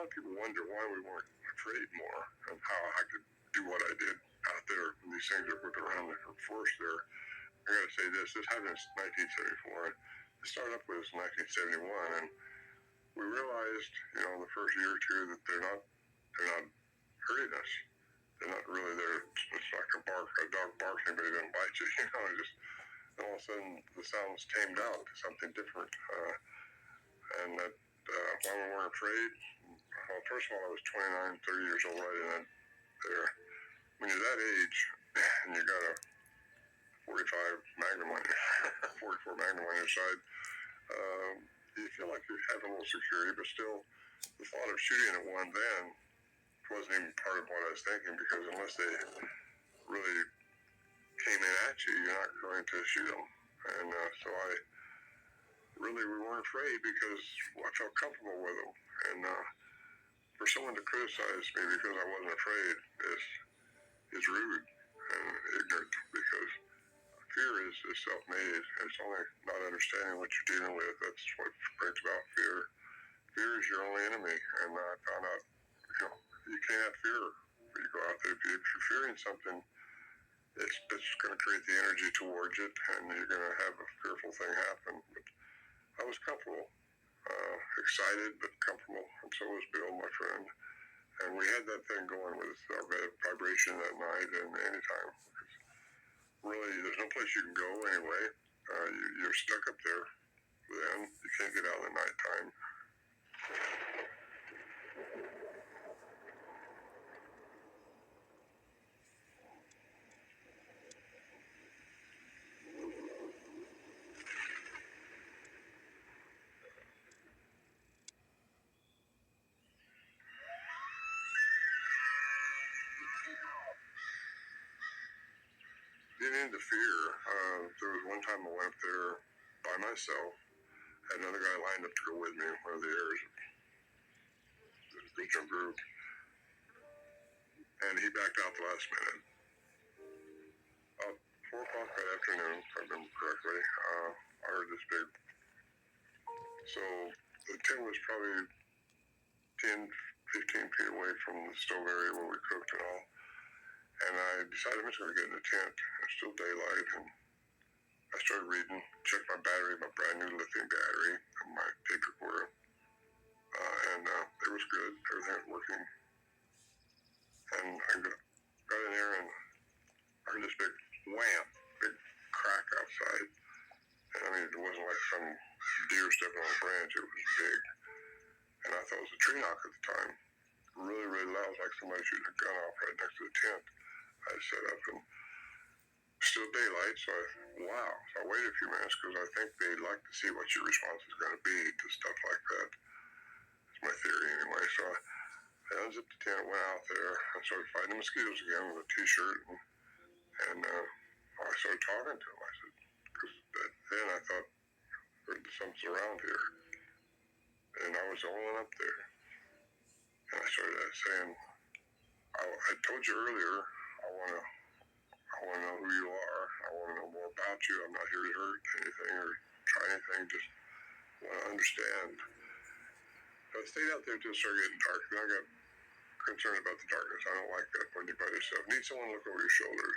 lot of people wonder why we weren't afraid more and how I could do what I did out there when these things are whipping around the forest there. I got to say this happened in 1974. It started up with us in 1971, and we realized, the first year or two that they're not hurting us. They're not really there. It's like a dog barks, anybody doesn't bite you, and all of a sudden the sounds tamed out to something different. And that why we weren't afraid. Well, first of all, I was 29, 30 years old right in that there. When you're that age and you got a 45 Magnum on your 44 Magnum on your side, you feel like you have a little security, but still the thought of shooting at one then wasn't even part of what I was thinking, because unless they really came in at you, you're not going to shoot them. And so we weren't afraid because I felt comfortable with them. And for someone to criticize me because I wasn't afraid is rude and ignorant, because fear is self-made. It's only not understanding what you're dealing with. That's what brings about fear. Fear is your only enemy. And I found out, you can't have fear when you go out there. If you're fearing something, it's going to create the energy towards it, and you're going to have a fearful thing happen. But I was comfortable, excited, but comfortable, and so was Bill, my friend. And we had that thing going with our vibration that night and anytime. Really, there's no place you can go anyway. You're stuck up there. Then you can't get out at nighttime. Getting into fear, there was one time I went up there by myself. Had another guy lined up to go with me, one of the heirs of the group, and he backed out the last minute. About 4 o'clock that afternoon, if I remember correctly, I heard this big. So the tent was probably 10, 15 feet away from the stove area where we cooked and all. And I decided I'm just going to get in the tent. It's still daylight, and I started reading, checked my battery, my brand new lithium battery, and my tape recorder. And it was good. Everything was working. And I got in there, and I heard this big wham, big crack outside. And I mean, it wasn't like some deer stepping on a branch. It was big. And I thought it was a tree knock at the time. Really, really loud, like somebody shooting a gun off right next to the tent. I set up, and still daylight, so wow. So I waited a few minutes because I think they'd like to see what your response is going to be to stuff like that. That's my theory anyway. So I unzipped the tent, went out there, and started fighting the mosquitoes again with a t-shirt, and I started talking to them. I said, because then I thought, something's around here. And I was the only one up there. And I started saying, I told you earlier, I want to know who you are. I want to know more about you. I'm not here to hurt anything or try anything. Just want to understand. So I stayed out there until it started getting dark. And I got concerned about the darkness. I don't like that when you're by yourself. Need someone to look over your shoulders,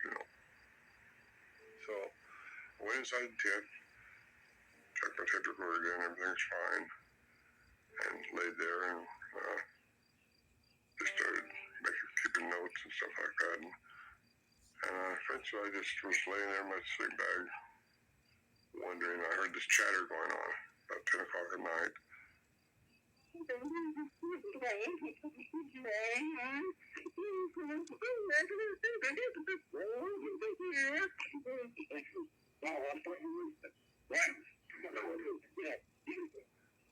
So I went inside the tent, checked my tape recorder again. Everything's fine. And laid there and just started keeping notes and stuff like that. And eventually I just was laying there in my sleep bag, wondering. I heard this chatter going on about 10 o'clock at night.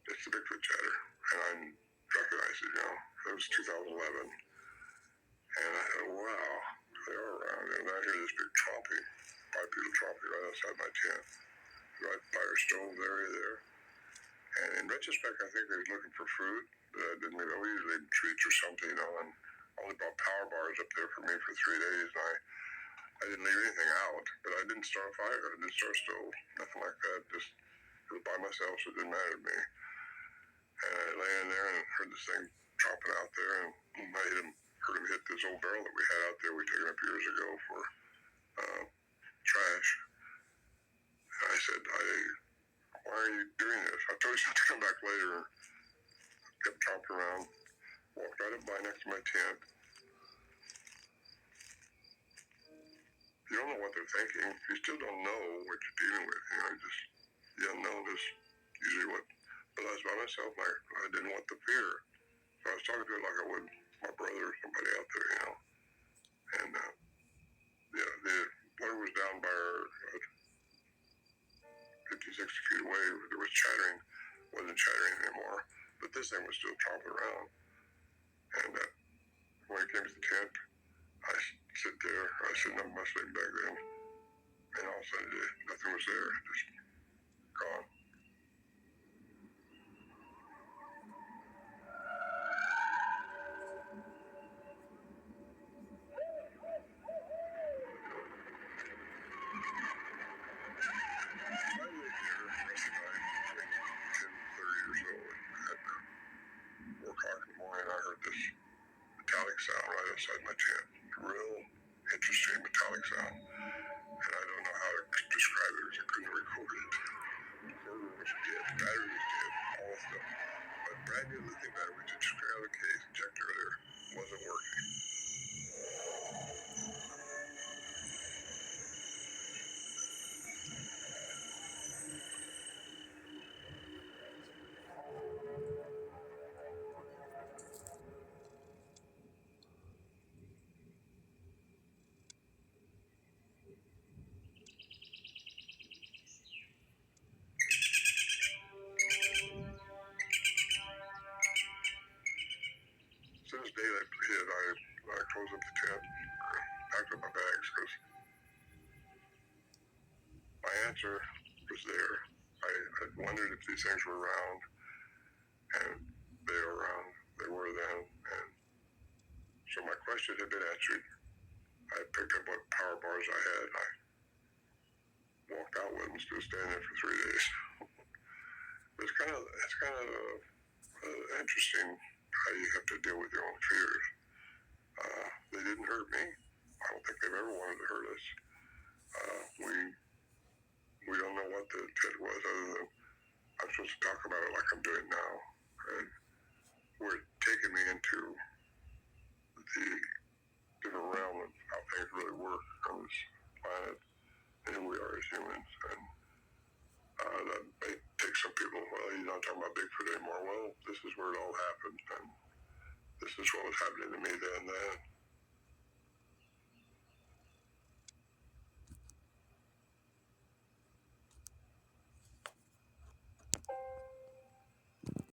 It's the Bigfoot chatter, and I recognized it, It was 2011. And I thought, wow, they're around. And I hear this big tromping, bipedal tromping right outside my tent, right by our stove area there. And in retrospect, I think they were looking for food. Didn't we usually leave treats or something, and only bought power bars up there for me for 3 days. And I didn't leave anything out, but I didn't start a fire. I didn't start a stove, nothing like that. Just it was by myself, so it didn't matter to me. And I lay in there and heard this thing chopping out there, and I heard him hit this old barrel that we had out there. We took it up years ago for trash. And I said, why are you doing this? I told you not to come back later. Kept chopping around, walked right up by next to my tent. You don't know what they're thinking. You still don't know what you're dealing with. You don't know this usually what. But I was by myself. I didn't want the fear. So I was talking to it like I would my brother or somebody out there, And the water was down by our 50, 60 feet away. There was chattering. Wasn't chattering anymore. But this thing was still chopping around. And when it came to the tent, I sit there. I was sitting up my sleeping bag then. And all of a sudden, nothing was there. Just gone. I lived there the rest of the night between 10:30 or so. And at 4 o'clock in the morning, I heard this metallic sound right outside my tent. Real interesting metallic sound. And I don't know how to describe it because I couldn't record it. The motor was dead, the battery was dead, all that stuff. But brand new lithium battery, which is straight out of the case, checked earlier, wasn't working. As soon as daylight hit, I closed up the tent, packed up my bags because my answer was there. I wondered if these things were around, and they were around. They were then, and so my question had been answered. I picked up what power bars I had, and I walked out with them, still standing there for 3 days. It's kind of interesting how you have to deal with your own fears. They didn't hurt me. I don't think they've ever wanted to hurt us. We don't know what the intent was other than I'm supposed to talk about it like I'm doing now. And we're taking me into the different realm of how things really work on this planet and who we are as humans. And that may take some people, well, you're not talking about Bigfoot anymore. Well, this is where it all happened. And this is what was happening to me then.